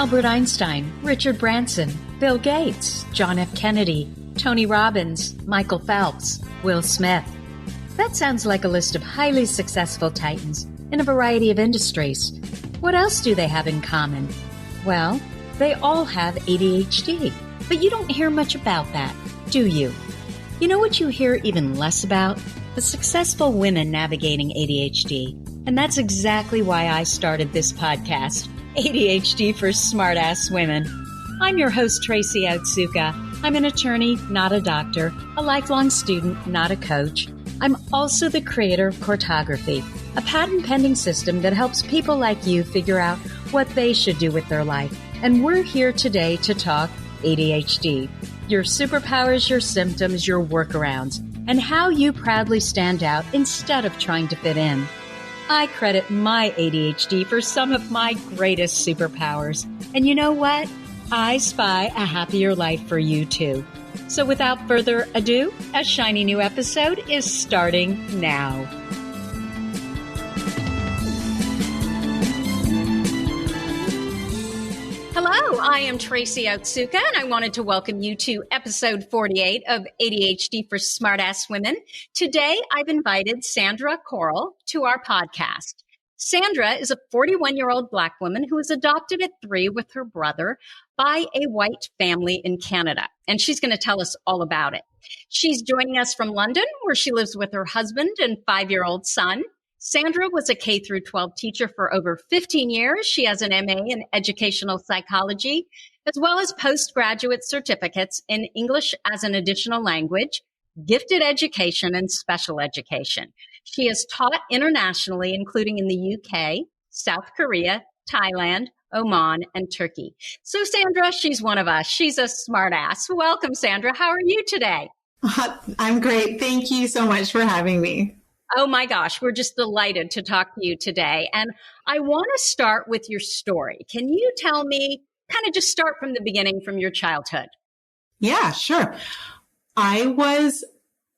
Albert Einstein, Richard Branson, Bill Gates, John F. Kennedy, Tony Robbins, Michael Phelps, Will Smith. That sounds like a list of highly successful titans in a variety of industries. What else do they have in common? Well, they all have ADHD, but you don't hear much about that, do you? You know what you hear even less about? The successful women navigating ADHD. And that's exactly why I started this podcast, ADHD for Smartass Women. I'm your host, Tracy Otsuka. I'm an attorney, not a doctor, a lifelong student, not a coach. I'm also the creator of Cortography, a patent-pending system that helps people like you figure out what they should do with their life. And we're here today to talk ADHD, your superpowers, your symptoms, your workarounds, and how you proudly stand out instead of trying to fit in. I credit my ADHD for some of my greatest superpowers. And you know what? I spy a happier life for you too. So without further ado, a shiny new episode is starting now. Hello, I am Tracy Otsuka, and I wanted to welcome you to episode 48 of ADHD for Smartass Women. Today, I've invited Sandra Coral to our podcast. Sandra is a 41-year-old Black woman who was adopted at 3 with her brother by a white family in Canada, and she's going to tell us all about it. She's joining us from London, where she lives with her husband and 5-year-old son. Sandra was a K through 12 teacher for over 15 years. She has an MA in educational psychology, as well as postgraduate certificates in English as an additional language, gifted education, and special education. She has taught internationally, including in the UK, South Korea, Thailand, Oman, and Turkey. So Sandra, she's one of us. She's a smart ass. Welcome, Sandra. How are you today? I'm great. Thank you so much for having me. Oh my gosh, we're just delighted to talk to you today. And I want to start with your story. Can you tell me, kind of just start from the beginning, from your childhood? Yeah, sure. I was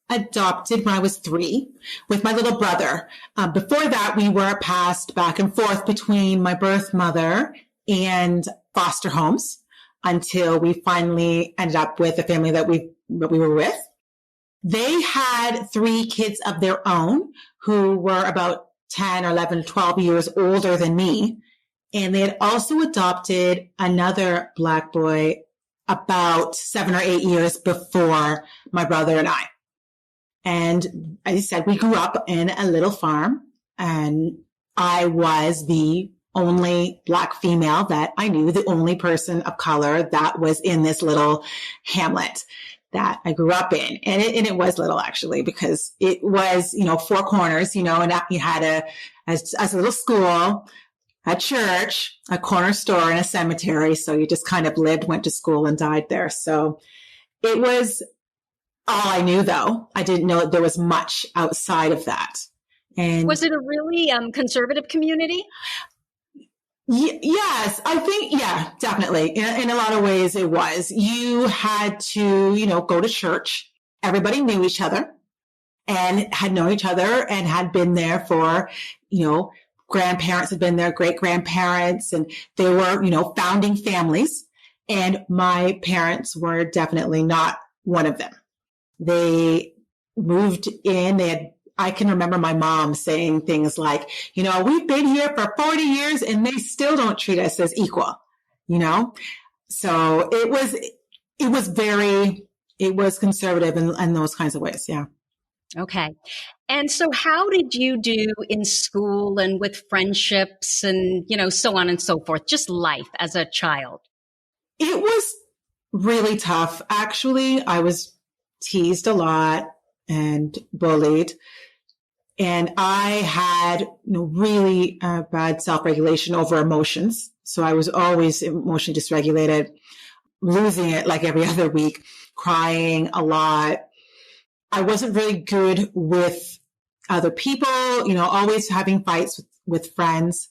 adopted when I was 3 with my little brother. Before that, we were passed back and forth between my birth mother and foster homes until we finally ended up with a family that we were with. They had 3 kids of their own who were about 10 or 11, 12 years older than me. And they had also adopted another Black boy about 7 or 8 years before my brother and I. And as I said, we grew up in a little farm, and I was the only Black female that I knew, the only person of color that was in this little hamlet that I grew up in. And it was little, actually, because it was, 4 corners, and you had a little school, a church, a corner store, and a cemetery. So you just kind of lived, went to school, and died there. So it was all I knew, though. I didn't know that there was much outside of that. And was it a really conservative community? Yes, I think, yeah, definitely. In a lot of ways it was. You had to, go to church. Everybody knew each other and had known each other and had been there for, grandparents had been there, great grandparents, and they were, founding families. And my parents were definitely not one of them. They moved in, I can remember my mom saying things like, we've been here for 40 years and they still don't treat us as equal, So it was conservative in those kinds of ways. Yeah. Okay. And so how did you do in school and with friendships and, so on and so forth, just life as a child? It was really tough. Actually, I was teased a lot and bullied. And I had really bad self-regulation over emotions. So I was always emotionally dysregulated, losing it like every other week, crying a lot. I wasn't really good with other people, always having fights with friends.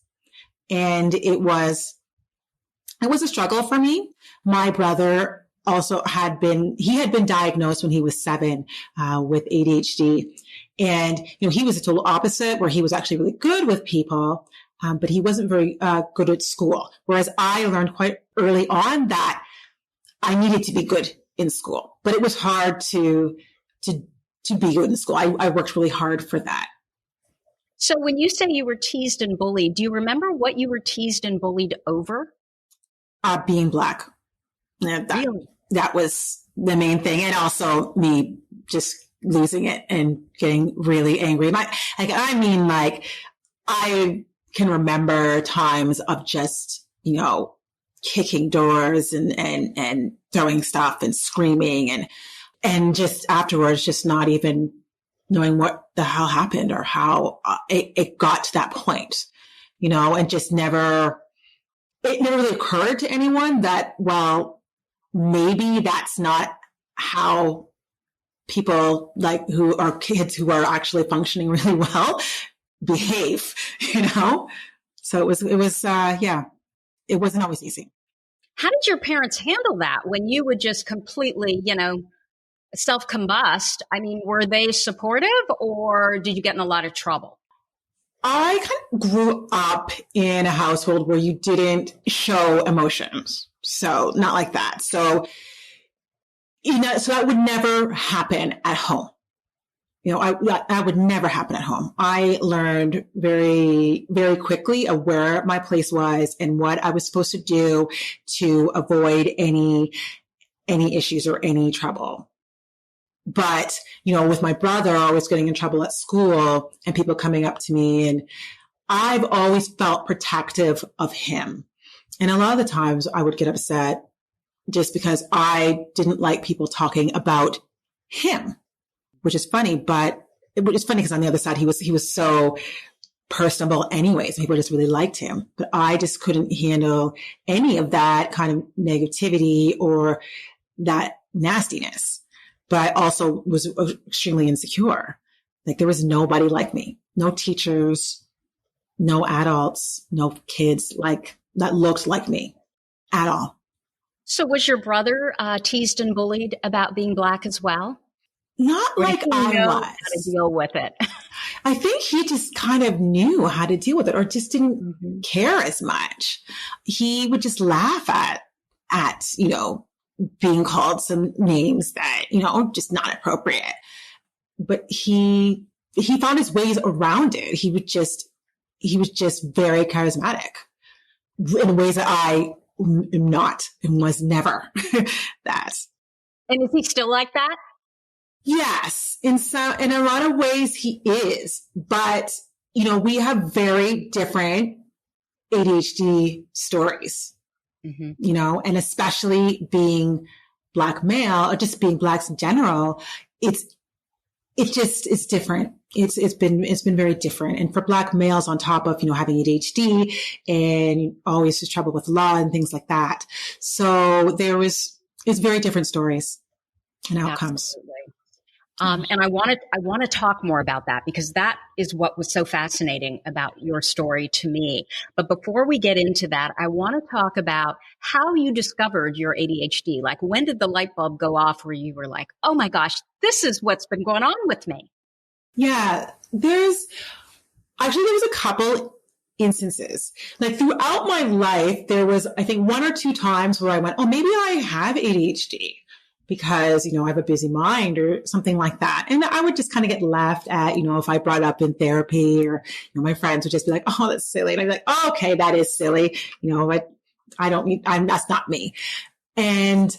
And it was a struggle for me. My brother also had been diagnosed when he was 7 with ADHD. And, he was a total opposite, where he was actually really good with people. but he wasn't very good at school. Whereas I learned quite early on that I needed to be good in school, but it was hard to be good in school. I worked really hard for that. So when you say you were teased and bullied, do you remember what you were teased and bullied over? Being Black. Really? That was the main thing. And also me just losing it and getting really angry. I can remember times of just, kicking doors and throwing stuff and screaming and just afterwards, just not even knowing what the hell happened or how it got to that point, and just it never really occurred to anyone that, well, maybe that's not how people who are kids who are actually functioning really well behave, So it was, it wasn't always easy. How did your parents handle that when you would just completely, self-combust? I mean, were they supportive or did you get in a lot of trouble? I kind of grew up in a household where you didn't show emotions. So not like that. So, so that would never happen at home. That would never happen at home. I learned very, very quickly of where my place was and what I was supposed to do to avoid any issues or any trouble. But, with my brother, I was getting in trouble at school and people coming up to me, and I've always felt protective of him. And a lot of the times I would get upset just because I didn't like people talking about him, which is funny, but it's funny because on the other side, he was so personable anyways. People just really liked him, but I just couldn't handle any of that kind of negativity or that nastiness. But I also was extremely insecure. There was nobody like me, no teachers, no adults, no kids that looked like me at all. So was your brother teased and bullied about being Black as well? Not like I was. How to deal with it? I think he just kind of knew how to deal with it or just didn't care as much. He would just laugh at being called some names that, just not appropriate. But he found his ways around it. He was just very charismatic in ways that I am not and was never that. And is he still like that? Yes. In a lot of ways he is, but we have very different ADHD stories. And especially being Black male or just being Blacks in general, it's different. It's been very different. And for Black males on top of, having ADHD and always just trouble with law and things like that. So it's very different stories and outcomes. Absolutely. And I want to talk more about that because that is what was so fascinating about your story to me. But before we get into that, I want to talk about how you discovered your ADHD. When did the light bulb go off where you were like, oh my gosh, this is what's been going on with me? Yeah, there was a couple instances. Throughout my life, there was, I think, one or two times where I went, oh, maybe I have ADHD. Because, I have a busy mind or something like that. And I would just kind of get laughed at, if I brought up in therapy or, my friends would just be like, oh, that's silly. And I'd be like, oh, okay, that is silly. But that's not me. And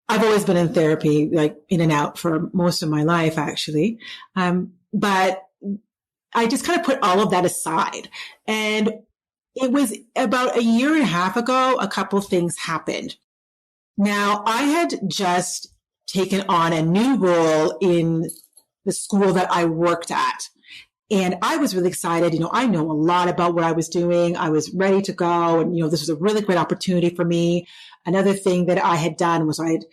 I've always been in therapy, in and out for most of my life, actually. But I just kind of put all of that aside. And it was about a year and a half ago, a couple things happened. Now, I had just taken on a new role in the school that I worked at. And I was really excited. I know a lot about what I was doing. I was ready to go. And, this was a really great opportunity for me. Another thing that I had done was I had,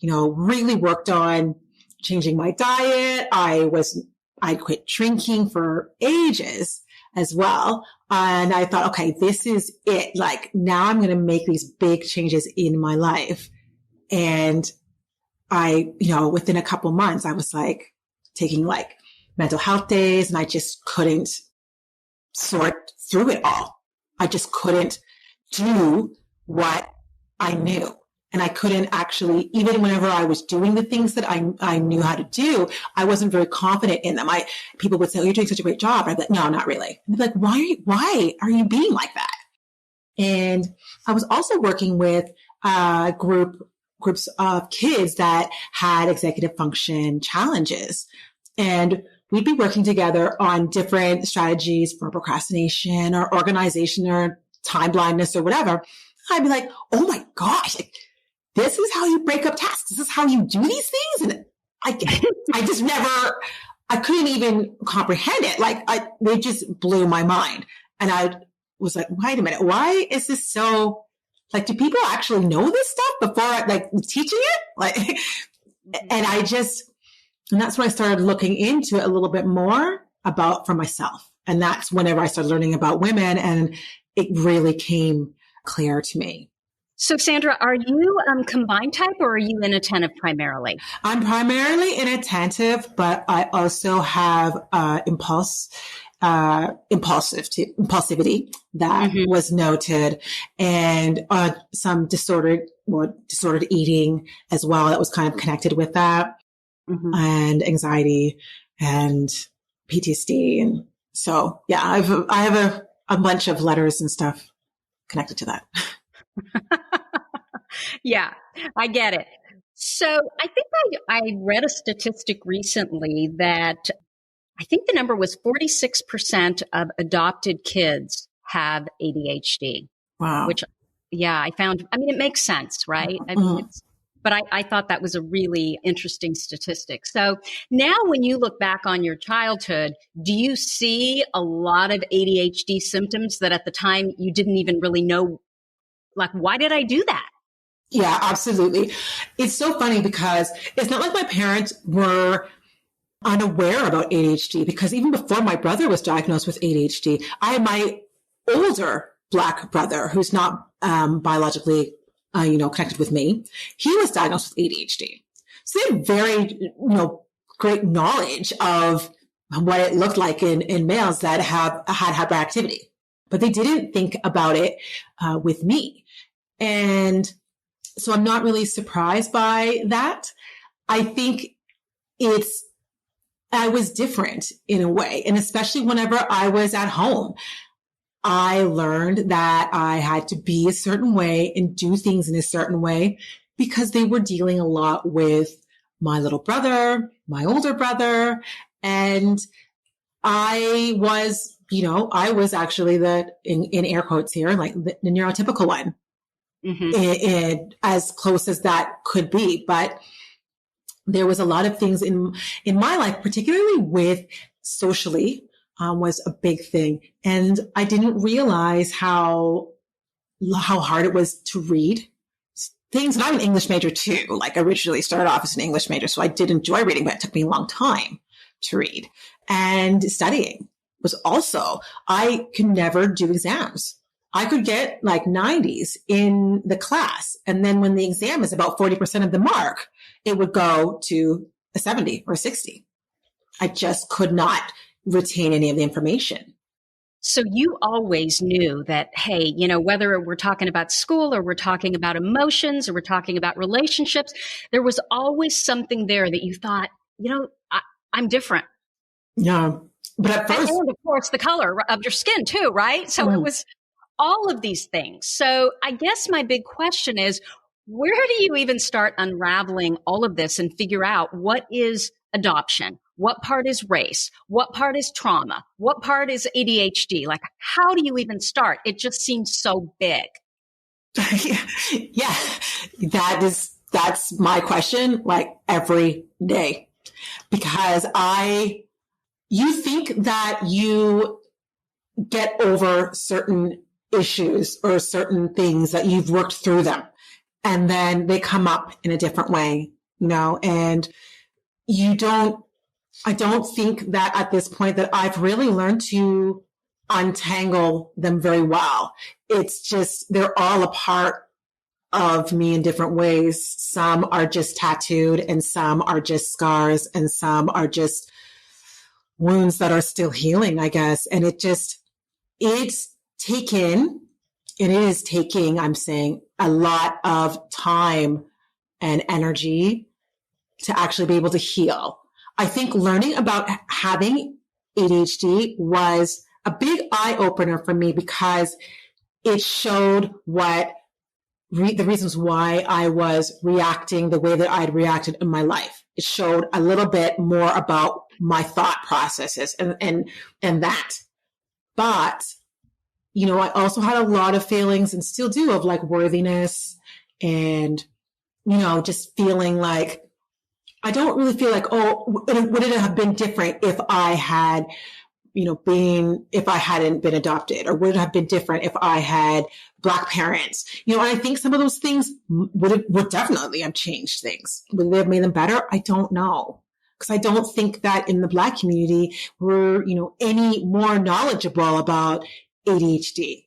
really worked on changing my diet. I quit drinking for ages as well. And I thought, okay, this is it. Now I'm going to make these big changes in my life. And I, within a couple months, I was taking mental health days and I just couldn't sort through it all. I just couldn't do what I knew. And I couldn't actually, even whenever I was doing the things that I knew how to do, I wasn't very confident in them. People would say, "Oh, you're doing such a great job." I'd be like, "No, not really." And they'd be like, why are you being like that?" And I was also working with groups of kids that had executive function challenges. And we'd be working together on different strategies for procrastination or organization or time blindness or whatever. I'd be like, "Oh my gosh, like, this is how you break up tasks. This is how you do these things." And I just never, I couldn't even comprehend it. Like they just blew my mind. And I was like, wait a minute, why is this so, like, do people actually know this stuff before like teaching it? Like, and that's when I started looking into it a little bit more for myself. And that's whenever I started learning about women, and it really came clear to me. So Sandra, are you combined type or are you inattentive primarily? I'm primarily inattentive, but I also have impulsivity that was noted, and some disordered eating as well. That was kind of connected with that, and anxiety and PTSD. And so, yeah, I have a bunch of letters and stuff connected to that. Yeah, I get it. So I think I read a statistic recently that I think the number was 46% of adopted kids have ADHD. Wow. Which, yeah, I found, I mean, it makes sense, right? I mean, but I thought that was a really interesting statistic. So now when you look back on your childhood, do you see a lot of ADHD symptoms that at the time you didn't even really know, like, why did I do that? Yeah, absolutely. It's so funny because it's not like my parents were unaware about ADHD, because even before my brother was diagnosed with ADHD, I had my older Black brother who's not biologically, connected with me. He was diagnosed with ADHD. So they had very, great knowledge of what it looked like in males that had hyperactivity, but they didn't think about it with me. And so I'm not really surprised by that. I think I was different in a way. And especially whenever I was at home, I learned that I had to be a certain way and do things in a certain way, because they were dealing a lot with my little brother, my older brother. And I was actually in air quotes here, like the neurotypical one. As close as that could be. But there was a lot of things in my life, particularly with socially, was a big thing. And I didn't realize how hard it was to read things. And I'm an English major too. Like, I originally started off as an English major, so I did enjoy reading, but it took me a long time to read. And studying was also, I could never do exams. I could get like 90s in the class. And then when the exam is about 40% of the mark, it would go to a 70 or 60. I just could not retain any of the information. So you always knew that, hey, whether we're talking about school or we're talking about emotions or we're talking about relationships, there was always something there that you thought, I'm different. Yeah. But at first, and of course, the color of your skin too, right? So it was all of these things. So I guess my big question is, where do you even start unraveling all of this and figure out what is adoption? What part is race? What part is trauma? What part is ADHD? Like, how do you even start? It just seems so big. Yeah, that's my question, like, every day, because you think that you get over certain issues or certain things, that you've worked through them, and then they come up in a different way, and I don't think that at this point that I've really learned to untangle them very well. It's just, they're all a part of me in different ways. Some are just tattooed, and some are just scars, and some are just wounds that are still healing, I guess. And it's it is taking, I'm saying, a lot of time and energy to actually be able to heal. I think learning about having ADHD was a big eye opener for me because it showed the reasons why I was reacting the way that I'd reacted in my life. It showed a little bit more about my thought processes and that. But, I also had a lot of feelings and still do of like worthiness and, just feeling like I don't really feel like, would it have been different if I had, if I hadn't been adopted, or would it have been different if I had Black parents? And I think some of those things would definitely have changed things. Would they have made them better? I don't know. Because I don't think that in the Black community, we're, any more knowledgeable about ADHD.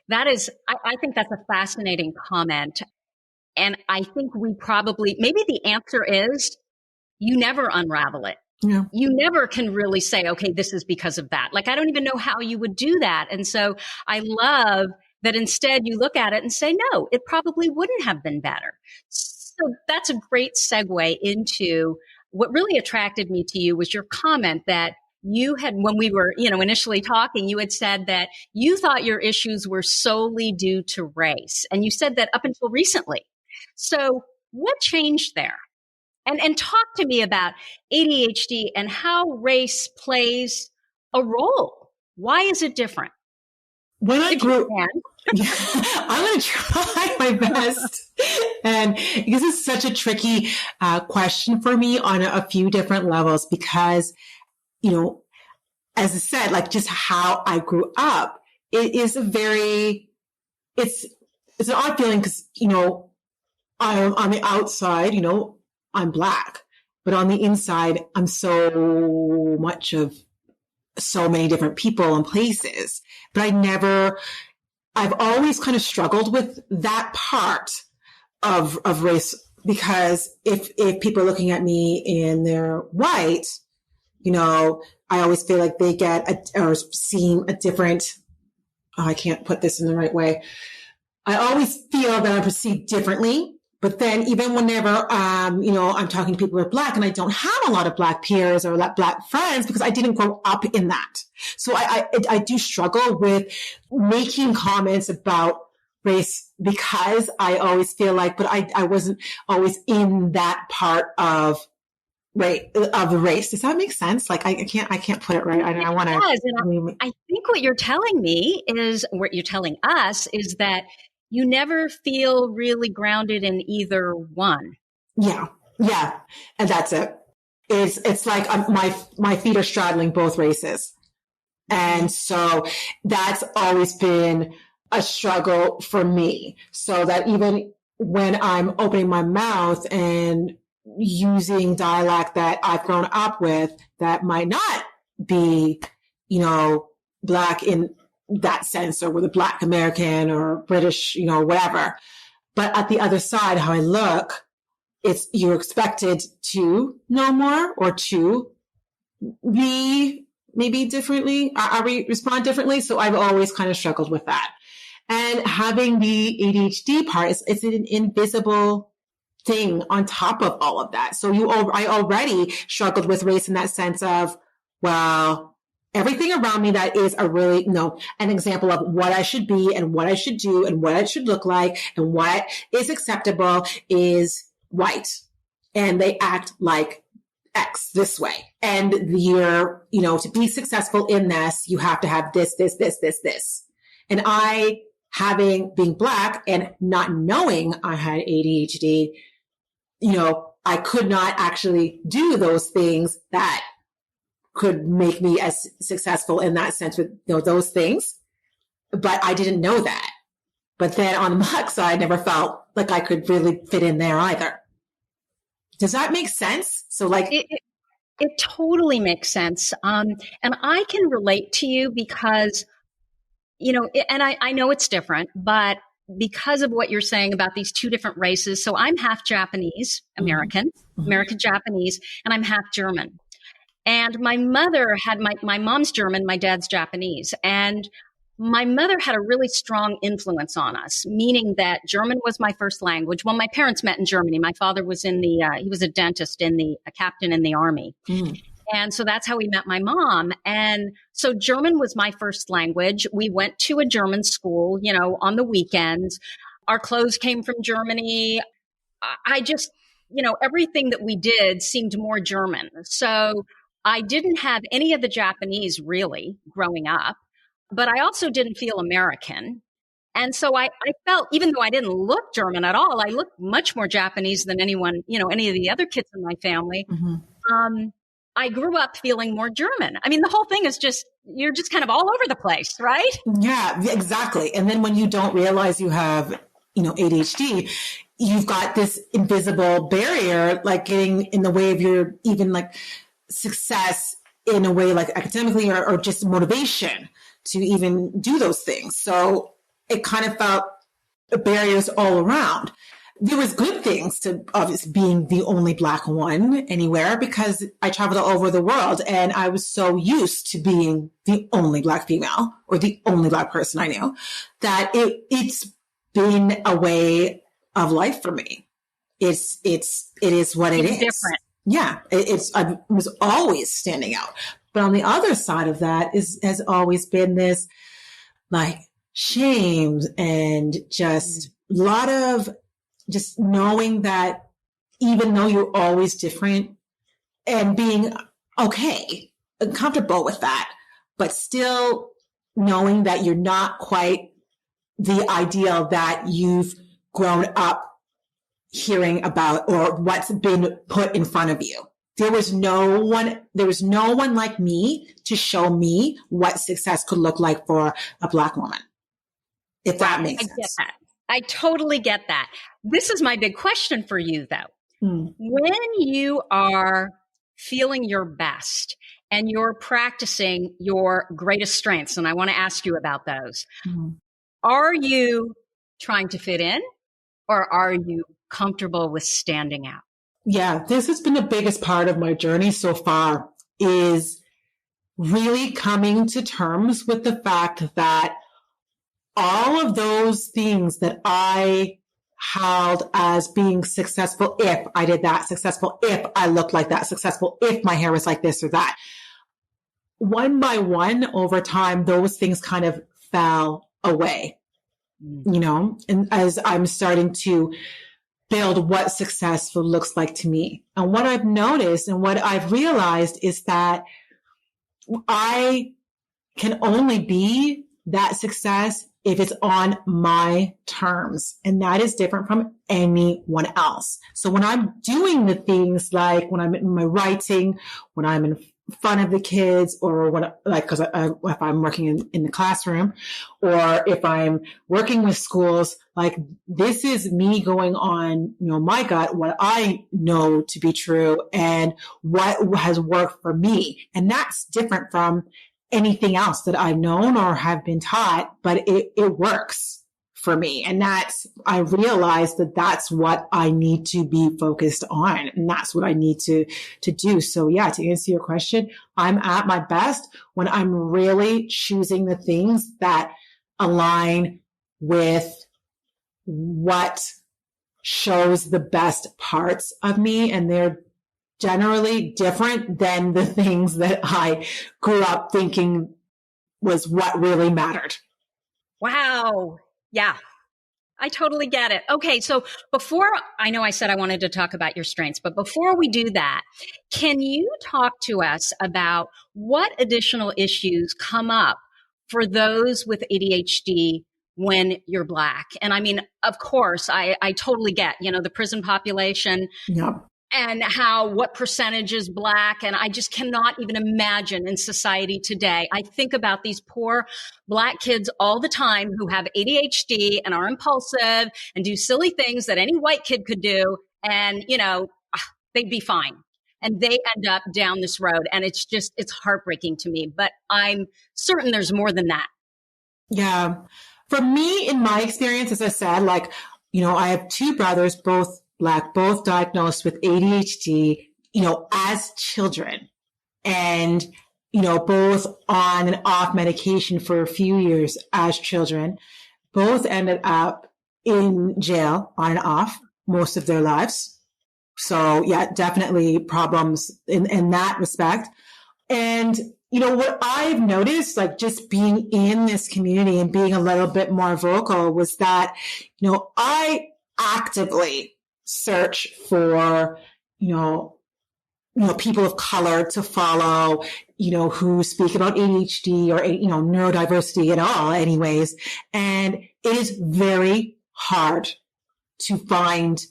That is, I think that's a fascinating comment. And I think maybe the answer is you never unravel it. Yeah. You never can really say, okay, this is because of that. Like, I don't even know how you would do that. And so I love that instead you look at it and say, no, it probably wouldn't have been better. So that's a great segue into what really attracted me to you was your comment that you had, when we were, initially talking, you had said that you thought your issues were solely due to race. And you said that up until recently. So what changed there? And talk to me about ADHD and how race plays a role. Why is it different? When I grew I'm going to try my best. And this is such a tricky question for me on a few different levels because, as I said, like just how I grew up, it is it's an odd feeling because, I'm on the outside, I'm Black, but on the inside, I'm so much of so many different people and places. But I've always kind of struggled with that part of race because if people are looking at me and they're white, I always feel like they or seem a different, I can't put this in the right way. I always feel that I'm perceived differently. But then even whenever, I'm talking to people who are Black and I don't have a lot of Black peers or Black friends because I didn't grow up in that. So I do struggle with making comments about race because I always feel like, but I wasn't always in that part of the race. Does that make sense? Like I can't put it right. I want to. I think what you're telling me is, what you're telling us is that you never feel really grounded in either one. Yeah. And that's it. It's like my feet are straddling both races. And so that's always been a struggle for me. So that even when I'm opening my mouth and using dialect that I've grown up with that might not be, Black in that sense, or with a Black American or British, whatever. But at the other side, how I look, you're expected to know more or to be maybe differently, respond differently. So I've always kind of struggled with that. And having the ADHD part, it's an invisible thing on top of all of that. So I already struggled with race in that sense of, well, everything around me that is an example of what I should be and what I should do and what I should look like and what is acceptable is white. And they act like X this way. And you're, to be successful in this, you have to have this. And being Black and not knowing I had ADHD, I could not actually do those things that could make me as successful in that sense with those things. But I didn't know that. But then on the Black side, never felt like I could really fit in there either. Does that make sense? So like it totally makes sense. And I can relate to you because, and I know it's different, but because of what you're saying about these two different races. So I'm half Japanese American, American Japanese, and I'm half German. And my mother had my mom's German, my dad's Japanese. And my mother had a really strong influence on us, meaning that German was my first language. Well, my parents met in Germany. My father was he was a dentist a captain in the army. Mm. And so that's how we met my mom. And so German was my first language. We went to a German school, on the weekends. Our clothes came from Germany. I just, everything that we did seemed more German. So I didn't have any of the Japanese really growing up, but I also didn't feel American. And so I felt, even though I didn't look German at all, I looked much more Japanese than anyone, any of the other kids in my family. Mm-hmm. I grew up feeling more German. I mean, the whole thing is you're just kind of all over the place, right? Yeah, exactly. And then when you don't realize you have, ADHD, you've got this invisible barrier, like getting in the way of your even like success in a way like academically or just motivation to even do those things. So it kind of felt barriers all around. There was good things to obviously being the only Black one anywhere because I traveled all over the world and I was so used to being the only Black female or the only Black person I knew that it's been a way of life for me. It is what it is. Different. Yeah. I was always standing out. But on the other side of that has always been this like shame and just a lot of just knowing that even though you're always different and being okay and comfortable with that, but still knowing that you're not quite the ideal that you've grown up hearing about or what's been put in front of you. There was no one like me to show me what success could look like for a Black woman. If that makes sense. I get that. I totally get that. This is my big question for you, though. When you are feeling your best and you're practicing your greatest strengths, and I want to ask you about those, are you trying to fit in or are you comfortable with standing out? Yeah, this has been the biggest part of my journey so far is really coming to terms with the fact that all of those things that I held as being successful if I did that, successful if I looked like that, successful if my hair was like this or that. One by one, over time, those things kind of fell away, and as I'm starting to build what successful looks like to me. And what I've noticed and what I've realized is that I can only be that success if it's on my terms. And that is different from anyone else. So when I'm doing the things like when I'm in my writing, when I'm in front of the kids, or when if I'm working in the classroom, or if I'm working with schools, like this is me going on, my gut, what I know to be true and what has worked for me. And that's different from anything else that I've known or have been taught, but it works for me. And I realized that that's what I need to be focused on. And that's what I need to do. So yeah, to answer your question, I'm at my best when I'm really choosing the things that align with what shows the best parts of me. And they're generally different than the things that I grew up thinking was what really mattered. Wow. Yeah, I totally get it. Okay. So I know I said I wanted to talk about your strengths, but before we do that, can you talk to us about what additional issues come up for those with ADHD when you're Black? And I mean, of course, I totally get, the prison population. Yep. And what percentage is Black. And I just cannot even imagine in society today. I think about these poor Black kids all the time who have ADHD and are impulsive and do silly things that any white kid could do. And, they'd be fine. And they end up down this road. And it's heartbreaking to me. But I'm certain there's more than that. Yeah. For me, in my experience, as I said, I have two brothers, both Black, both diagnosed with ADHD, as children. And both on and off medication for a few years as children, both ended up in jail on and off most of their lives. So yeah, definitely problems in that respect. And, what I've noticed, like just being in this community and being a little bit more vocal was that, I actively search for, people of color to follow, who speak about ADHD or, neurodiversity at all anyways. And it is very hard to find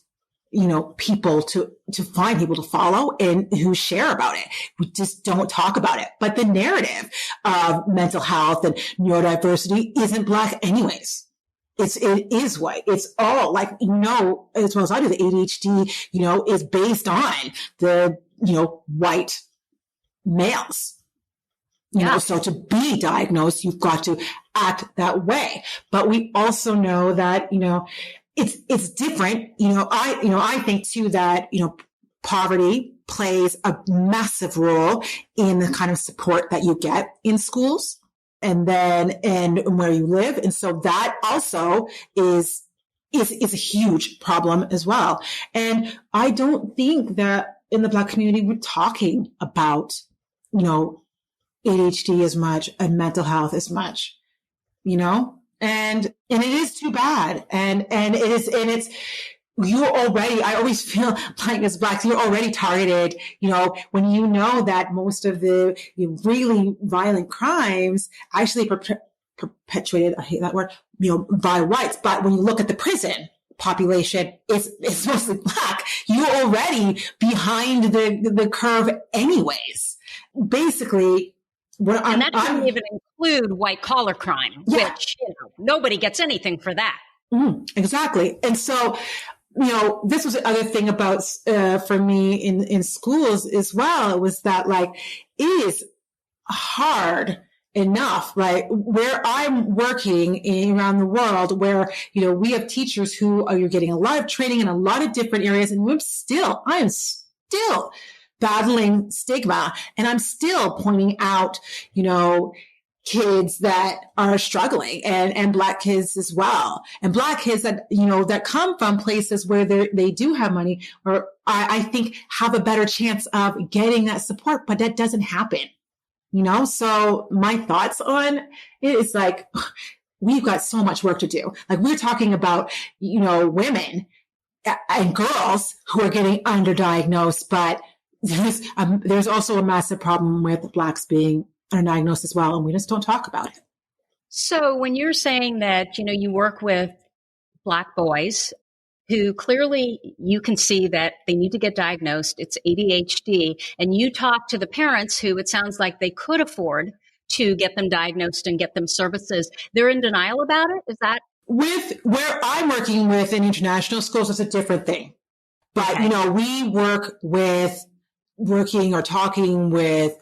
people to find people to follow and who share about it. We just don't talk about it. But the narrative of mental health and neurodiversity isn't Black anyways. It is white. It's all like, as well as I do, the ADHD, is based on the, white males. So to be diagnosed, you've got to act that way. But we also know that, it's different. I think too that, poverty plays a massive role in the kind of support that you get in schools and where you live. And so that also is a huge problem as well. And I don't think that in the Black community, we're talking about, ADHD as much and mental health as much, and it is too bad. And I always feel like as Blacks, you're already targeted, when you know that most of the really violent crimes actually perpetuated, I hate that word, by whites. But when you look at the prison population, it's mostly Black. You're already behind the curve anyways. Basically, and that doesn't even include white collar crime, which nobody gets anything for that. Exactly. And so, this was the other thing about for me in schools as well. It was that like it is hard enough, right? Where I'm working around the world, where we have teachers who are getting a lot of training in a lot of different areas, and I am still battling stigma. And I'm still pointing out, kids that are struggling and Black kids as well. And Black kids that, that come from places where they do have money or I think have a better chance of getting that support, but that doesn't happen, So my thoughts on it is like, we've got so much work to do. Like we're talking about, women and girls who are getting underdiagnosed, but there's also a massive problem with Blacks being underdiagnosed as well, and we just don't talk about it. So when you're saying that, you work with Black boys who clearly you can see that they need to get diagnosed, it's ADHD, and you talk to the parents who it sounds like they could afford to get them diagnosed and get them services, they're in denial about it? Is that? With where I'm working with in international schools, it's a different thing. But, we working or talking with,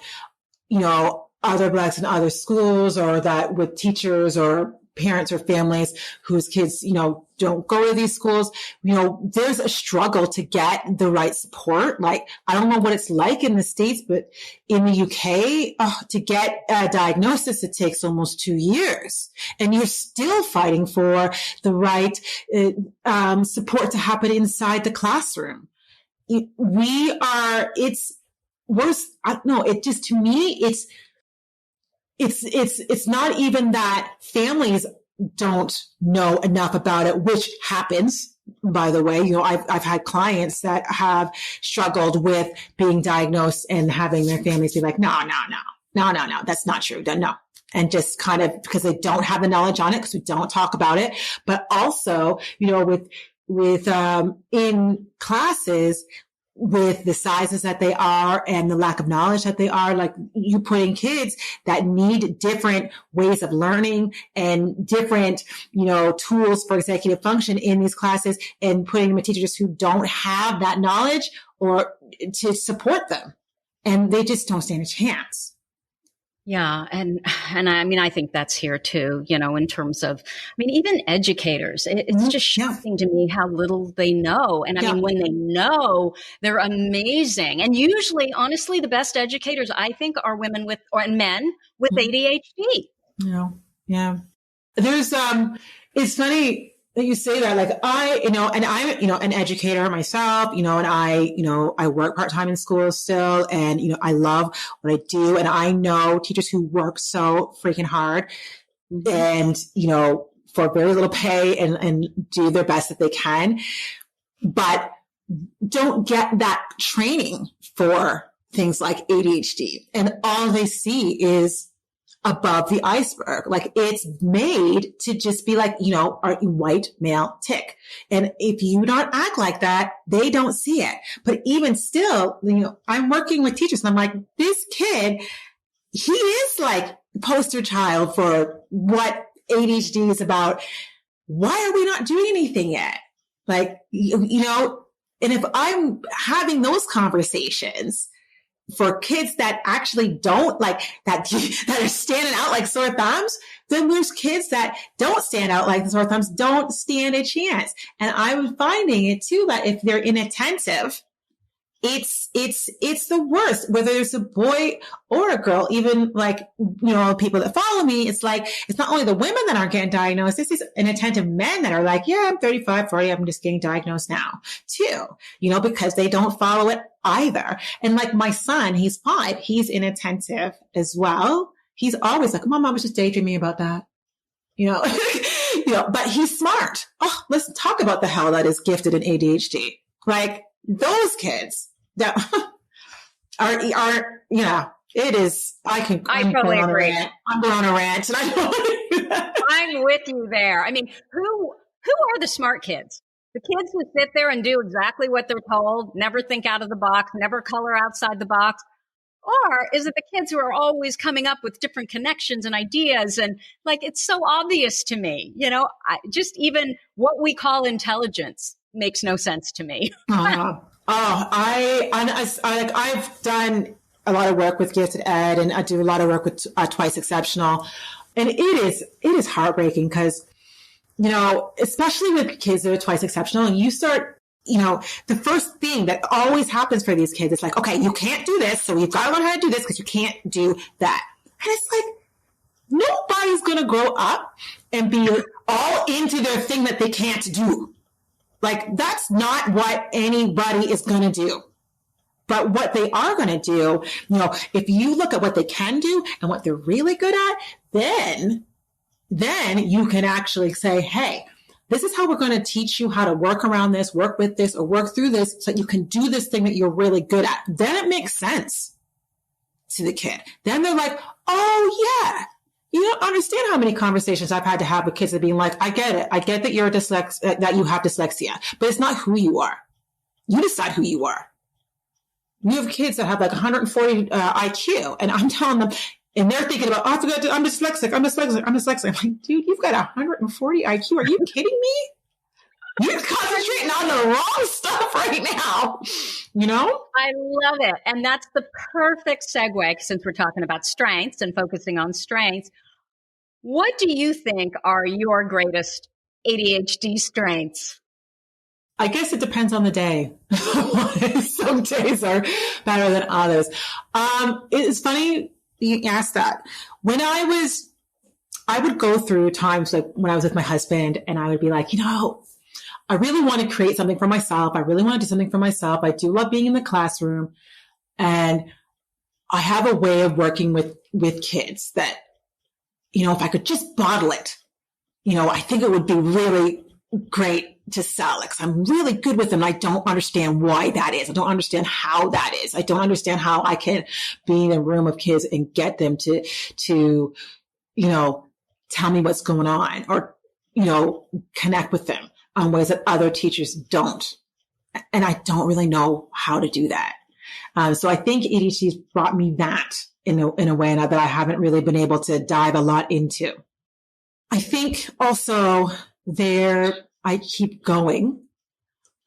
other Blacks in other schools or that with teachers or parents or families whose kids, don't go to these schools, there's a struggle to get the right support. Like, I don't know what it's like in the States, but in the UK, to get a diagnosis, it takes almost 2 years. And you're still fighting for the right support to happen inside the classroom. It's worse. I don't know. It just, to me, it's not even that families don't know enough about it, which happens, by the way. I've had clients that have struggled with being diagnosed and having their families be like, no, that's not true. No. And just kind of because they don't have the knowledge on it, because we don't talk about it. But also, with in classes, with the sizes that they are and the lack of knowledge that they are, like you put in kids that need different ways of learning and different, tools for executive function in these classes and putting them with teachers who don't have that knowledge or to support them. And they just don't stand a chance. Yeah. And I mean, I think that's here too, in terms of, I mean, even educators, it's just shocking to me how little they know. And I mean, when they know, they're amazing. And usually, honestly, the best educators, I think, are women and men with ADHD. Yeah. There's, it's funny that you say that. Like and I'm, an educator myself, and I work part-time in school still. And, I love what I do. And I know teachers who work so freaking hard and, for very little pay and do their best that they can, but don't get that training for things like ADHD. And all they see is above the iceberg. Like it's made to just be like, are you white male tick? And if you don't act like that, they don't see it. But even still, I'm working with teachers and I'm like, this kid, he is like poster child for what ADHD is about. Why are we not doing anything yet? Like, and if I'm having those conversations for kids that actually don't like that are standing out like sore thumbs, then there's kids that don't stand out like the sore thumbs, don't stand a chance. And I'm finding it too, that if they're inattentive, it's the worst, whether it's a boy or a girl. Even like, people that follow me, it's like, it's not only the women that aren't getting diagnosed, it's these inattentive men that are like, yeah, I'm 35, 40, I'm just getting diagnosed now too, because they don't follow it either. And like my son, he's 5, he's inattentive as well. He's always like, my mom was just daydreaming about that, but he's smart. Oh, let's talk about the hell that is gifted in ADHD. Like, those kids that are, it is, I totally agree. I'm going on a rant and I don't want to do that. I'm with you there. I mean, who are the smart kids? The kids who sit there and do exactly what they're told, never think out of the box, never color outside the box? Or is it the kids who are always coming up with different connections and ideas? And like, it's so obvious to me, just even what we call intelligence makes no sense to me. I've done a lot of work with gifted ed, and I do a lot of work with Twice Exceptional, and it is heartbreaking because, especially with kids that are twice exceptional, and you start, the first thing that always happens for these kids is like, okay, you can't do this, so you've got to learn how to do this because you can't do that. And it's like, nobody's going to grow up and be all into their thing that they can't do. Like, that's not what anybody is going to do. But what they are going to do, if you look at what they can do and what they're really good at, then you can actually say, hey, this is how we're going to teach you how to work around this, work with this, or work through this so that you can do this thing that you're really good at. Then it makes sense to the kid. Then they're like, oh, yeah. You don't understand how many conversations I've had to have with kids that being like, I get it. I get that you're that you have dyslexia, but it's not who you are. You decide who you are. You have kids that have like 140 IQ, and I'm telling them, and they're thinking about, I'm dyslexic. I'm like, dude, you've got 140 IQ. Are you kidding me? You're concentrating on the wrong stuff right now, I love it. And that's the perfect segue, since we're talking about strengths and focusing on strengths. What do you think are your greatest ADHD strengths? I guess it depends on the day. Some days are better than others. It's funny you asked that. When I would go through times like when I was with my husband, and I would be like, I really want to create something for myself. I really want to do something for myself. I do love being in the classroom. And I have a way of working with kids that, if I could just bottle it, I think it would be really great to sell it, 'cause I'm really good with them. I don't understand why that is. I don't understand how that is. I don't understand how I can be in a room of kids and get them to tell me what's going on, or, connect with them on ways that other teachers don't. And I don't really know how to do that. So I think ADHD has brought me that in a way that I haven't really been able to dive a lot into. I think also I keep going.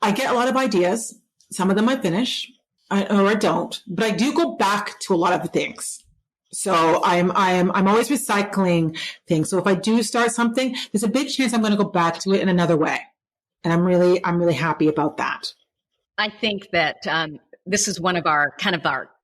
I get a lot of ideas. Some of them I finish or I don't, but I do go back to a lot of the things. So I'm always recycling things. So if I do start something, there's a big chance I'm going to go back to it in another way. And I'm really happy about that. I think that this is one of our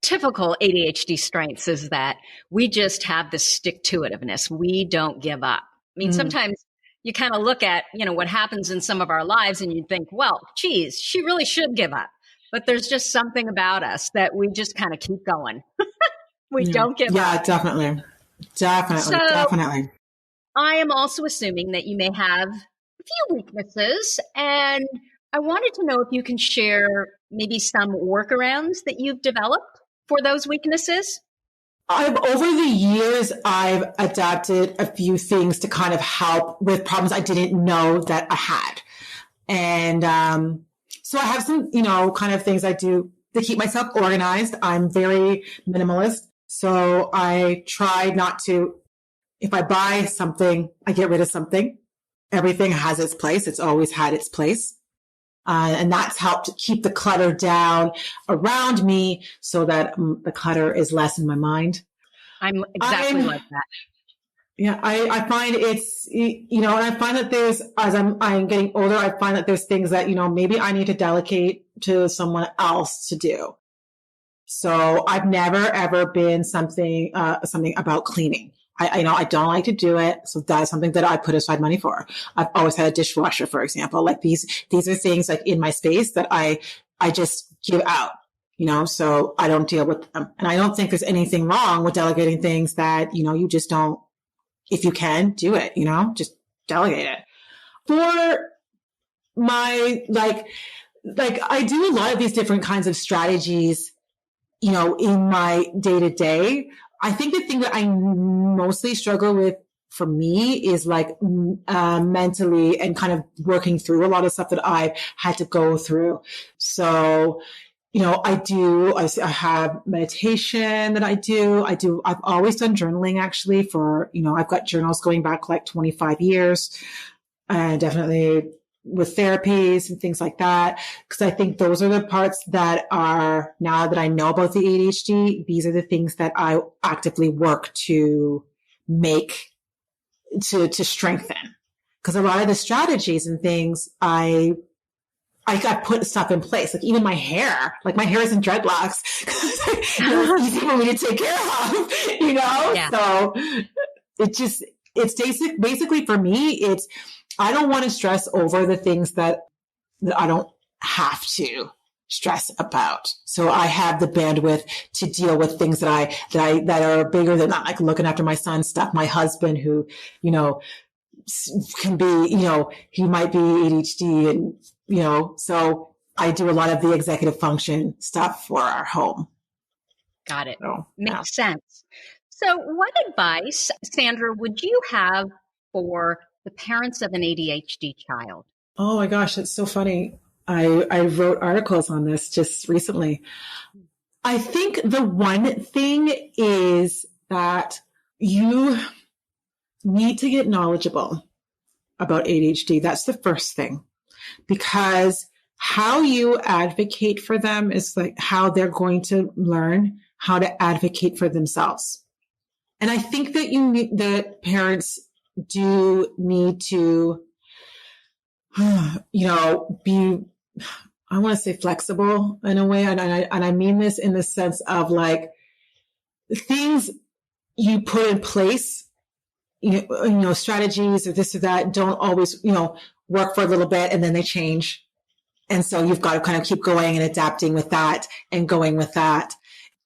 typical ADHD strengths, is that we just have this stick-to-itiveness. We don't give up. I mean, sometimes you kind of look at, what happens in some of our lives and you think, well, geez, she really should give up. But there's just something about us that we just kind of keep going. We don't give up. Yeah, definitely. Definitely. I am also assuming that you may have a few weaknesses, and I wanted to know if you can share maybe some workarounds that you've developed for those weaknesses. Over the years, I've adapted a few things to kind of help with problems I didn't know that I had. And so I have some, kind of things I do to keep myself organized. I'm very minimalist. So I try not to, if I buy something, I get rid of something. Everything has its place. It's always had its place. And that's helped keep the clutter down around me so that the clutter is less in my mind. I'm exactly like that. Yeah, I find it's, and I find that there's, as I'm getting older, I find that there's things that, maybe I need to delegate to someone else to do. So I've never, ever been something about cleaning. I don't like to do it. So that's something that I put aside money for. I've always had a dishwasher, for example. Like these are things like in my space that I just give out, so I don't deal with them. And I don't think there's anything wrong with delegating things that, you just don't, if you can do it, just delegate it. For my, like I do a lot of these different kinds of strategies, in my day to day. I think the thing that I mostly struggle with for me is mentally and kind of working through a lot of stuff that I've had to go through. So, I have meditation that I do. I've always done journaling actually I've got journals going back like 25 years, and definitely with therapies and things like that. Cause I think those are the parts that are, now that I know about the ADHD, these are the things that I actively work to make, to strengthen. Cause a lot of the strategies and things I put stuff in place, like even my hair is in dreadlocks. It's easy for me to take care of, Yeah. So it's basically for me, I don't want to stress over the things that I don't have to stress about. So I have the bandwidth to deal with things that are bigger than that, like looking after my son's stuff, my husband who, can be, he might be ADHD and, so I do a lot of the executive function stuff for our home. Got it. So, makes sense. So what advice, Sandra, would you have for the parents of an ADHD child? Oh my gosh, that's so funny. I wrote articles on this just recently. I think the one thing is that you need to get knowledgeable about ADHD. That's the first thing, because how you advocate for them is like how they're going to learn how to advocate for themselves. And I think that the parents do need to, be, I want to say flexible in a way. And I mean this in the sense of like things you put in place, strategies or this or that don't always, work for a little bit and then they change. And so you've got to kind of keep going and adapting with that and going with that.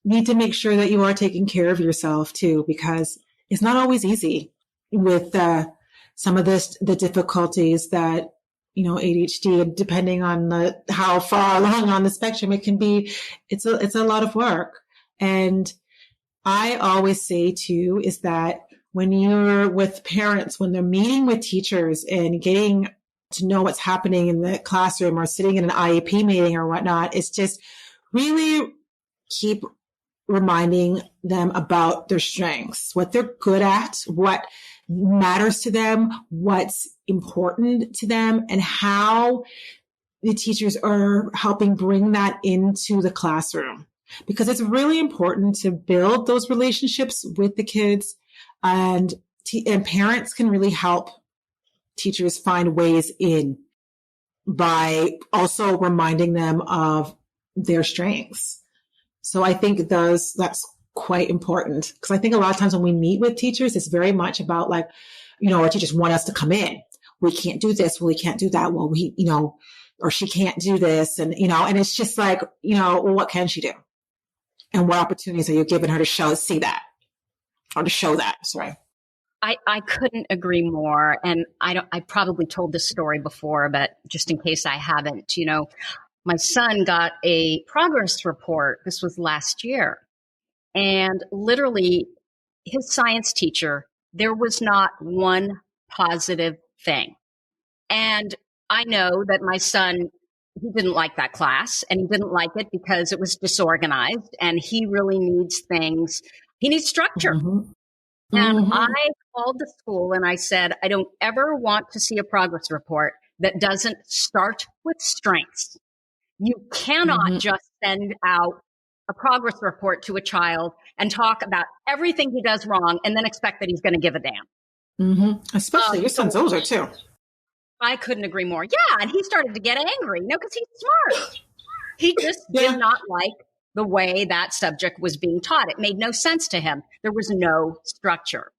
You need to make sure that you are taking care of yourself too, because it's not always easy with some of the difficulties that, ADHD, depending on how far along on the spectrum it can be, it's a lot of work. And I always say too, is that when you're with parents, when they're meeting with teachers and getting to know what's happening in the classroom or sitting in an IEP meeting or whatnot, it's just really keep reminding them about their strengths, what they're good at, what matters to them, what's important to them, and how the teachers are helping bring that into the classroom. because it's really important to build those relationships with the kids, and parents can really help teachers find ways in by also reminding them of their strengths. So I think that's quite important, because I think a lot of times when we meet with teachers, it's very much about like, our teachers want us to come in. We can't do this. Well, we can't do that. Well, or she can't do this. And, and it's just like, well, what can she do? And what opportunities are you giving her to see that, or to show that? Sorry. I couldn't agree more. And I probably told this story before, but just in case I haven't, my son got a progress report. This was last year. And literally his science teacher, there was not one positive thing. And I know that my son, he didn't like that class, and he didn't like it because it was disorganized, and he really needs things. He needs structure. Mm-hmm. And I called the school and I said, I don't ever want to see a progress report that doesn't start with strengths. You cannot just send out a progress report to a child and talk about everything he does wrong and then expect that he's going to give a damn. Mm-hmm. Especially your son's older too. I couldn't agree more. Yeah. And he started to get angry, because he's smart. He just did not like the way that subject was being taught. It made no sense to him. There was no structure.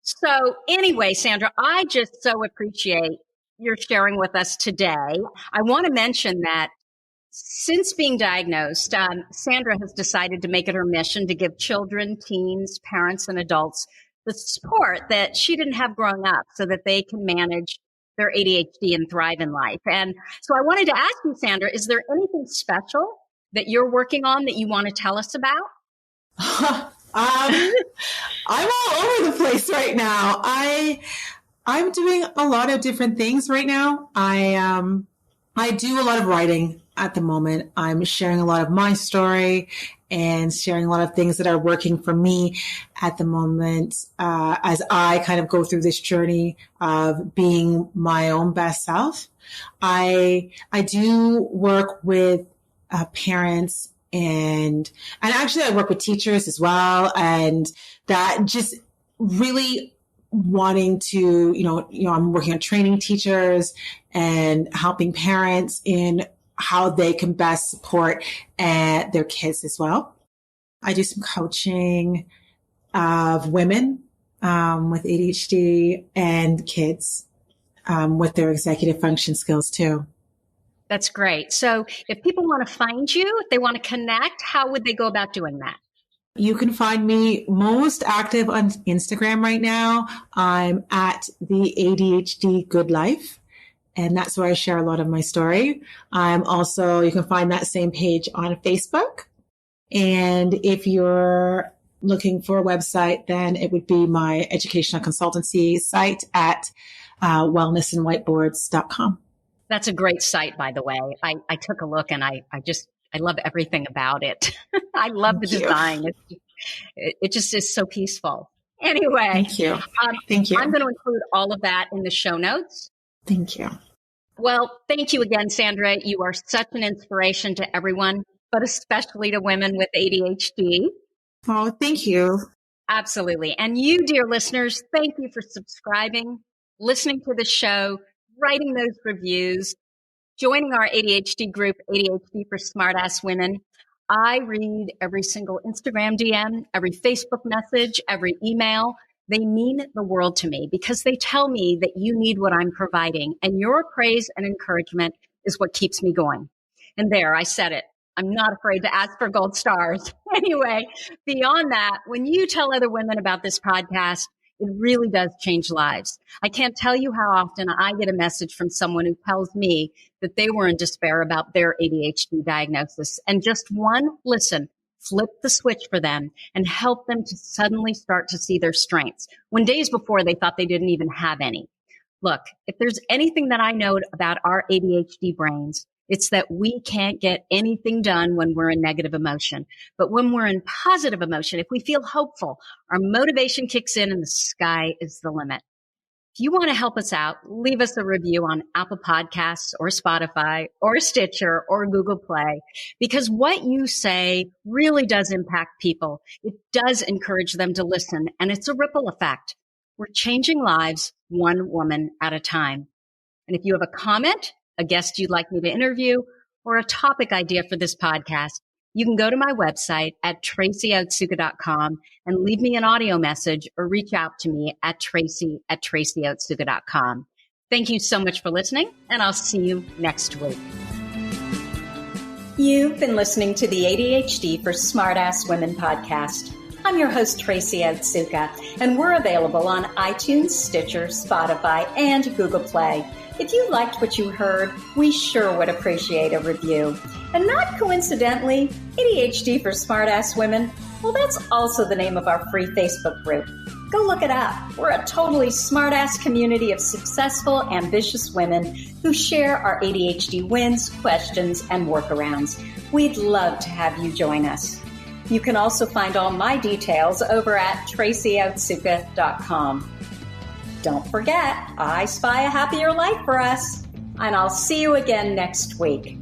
So anyway, Sandra, I just so appreciate your sharing with us today. I want to mention that since being diagnosed, Sandra has decided to make it her mission to give children, teens, parents, and adults the support that she didn't have growing up so that they can manage their ADHD and thrive in life. And so I wanted to ask you, Sandra, is there anything special that you're working on that you want to tell us about? I'm all over the place right now. I'm doing a lot of different things right now. I do a lot of writing at the moment. I'm sharing a lot of my story and sharing a lot of things that are working for me at the moment, as I kind of go through this journey of being my own best self. I do work with parents, and actually I work with teachers as well. And that just really wanting to, I'm working on training teachers and helping parents in how they can best support their kids as well. I do some coaching of women with ADHD and kids with their executive function skills too. That's great. So if people want to find you, if they want to connect, how would they go about doing that? You can find me most active on Instagram right now. I'm at the ADHD Good Life, and that's where I share a lot of my story. You can find that same page on Facebook. And if you're looking for a website, then it would be my educational consultancy site at wellnessandwhiteboards.com. That's a great site, by the way. I took a look and I love everything about it. I love the design. It just is so peaceful. Anyway. Thank you. Thank you. I'm going to include all of that in the show notes. Thank you. Well, thank you again, Sandra. You are such an inspiration to everyone, but especially to women with ADHD. Oh, thank you. Absolutely. And you, dear listeners, thank you for subscribing, listening to the show, writing those reviews, joining our ADHD group, ADHD for Smartass Women. I read every single Instagram DM, every Facebook message, every email. They mean the world to me because they tell me that you need what I'm providing, and your praise and encouragement is what keeps me going. And there, I said it. I'm not afraid to ask for gold stars. Anyway, beyond that, when you tell other women about this podcast, it really does change lives. I can't tell you how often I get a message from someone who tells me that they were in despair about their ADHD diagnosis, and just one listen flipped the switch for them and helped them to suddenly start to see their strengths when days before they thought they didn't even have any. Look, if there's anything that I know about our ADHD brains, it's that we can't get anything done when we're in negative emotion. But when we're in positive emotion, if we feel hopeful, our motivation kicks in and the sky is the limit. If you want to help us out, leave us a review on Apple Podcasts or Spotify or Stitcher or Google Play, because what you say really does impact people. It does encourage them to listen, and it's a ripple effect. We're changing lives one woman at a time. And if you have a comment, a guest you'd like me to interview, or a topic idea for this podcast, you can go to my website at tracyotsuka.com and leave me an audio message or reach out to me at tracyotsuka.com. Thank you so much for listening, and I'll see you next week. You've been listening to the ADHD for Smartass Women podcast. I'm your host, Tracy Otsuka, and we're available on iTunes, Stitcher, Spotify, and Google Play. If you liked what you heard, we sure would appreciate a review. And not coincidentally, ADHD for Smartass Women, well, that's also the name of our free Facebook group. Go look it up. We're a totally smartass community of successful, ambitious women who share our ADHD wins, questions, and workarounds. We'd love to have you join us. You can also find all my details over at tracyotsuka.com. Don't forget, I spy a happier life for us, and I'll see you again next week.